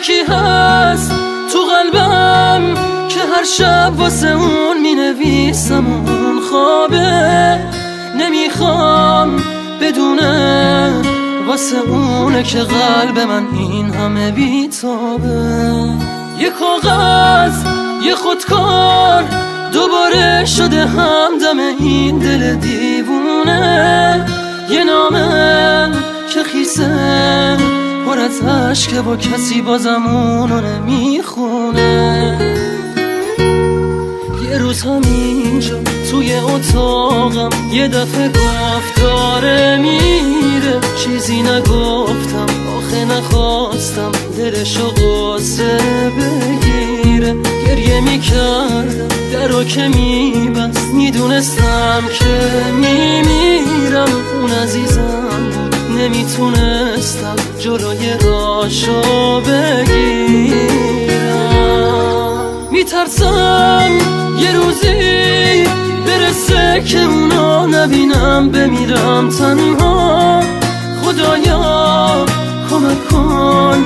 یکی هست تو قلبم که هر شب واسه اون می نویسم اون خوابه، نمیخوام بدونه واسه اونه که قلب من این همه بیتابه. یه کاغذ یه خودکار دوباره شده همدم این دل دیوونه، یه نامه که خیسه پر از عشقه با کسی بازم اونو نمیخونه. یه روز همینجا توی اتاقم یه دفعه گفت داره میره، چیزی نگفتم آخه نخواستم دلشو قصه بگیره. گریه میکردم درو که میبست، میدونستم که میمیرم. اون عزیزم بود نمیتونستم جلوی راشو بگیرم. میترسم یه روزی برسه که اونو نبینم، بمیرم تنها. خدایا کمک کن،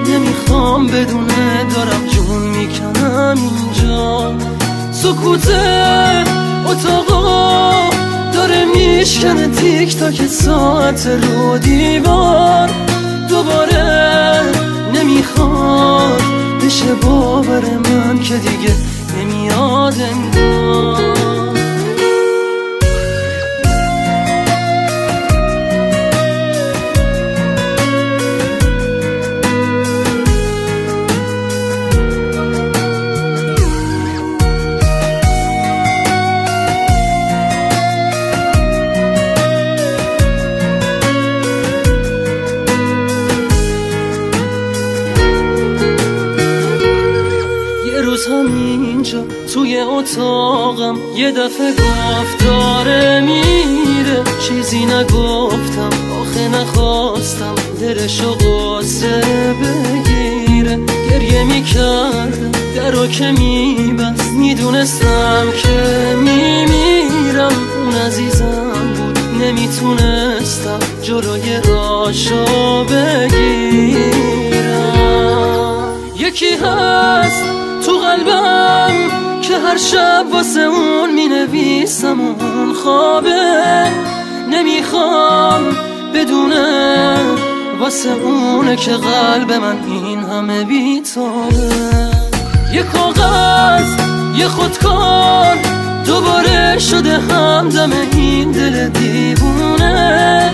نمیخوام بدونه دارم جون میکنم اینجا. سکوت اتاقا داره میشکنه تیک تاک ساعت رو دیوار. دوباره نمیخواد بشه باور من که دیگه نمیاد انگار. همینجا توی اتاقم یه دفعه گفت داره میره، چیزی نگفتم آخه نخواستم دلشو قصه بگیره. گریه میکردم درو که میبست، میدونستم که میمیرم. اون عزیزم بود نمیتونستم جلوی راشو بگیرم. یکی هست تو قلبم که هر شب واسه اون می نویسم اون خوابه، نمیخوام بدونه واسه اونه که قلب من این همه بیتابه. یه کاغذ یه خودکار دوباره شده همدم این دل دیوونه،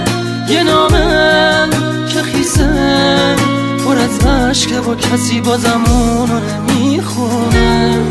یه نامه که خیسه پر از عشقه با کسی بازم اونو نمیخونه.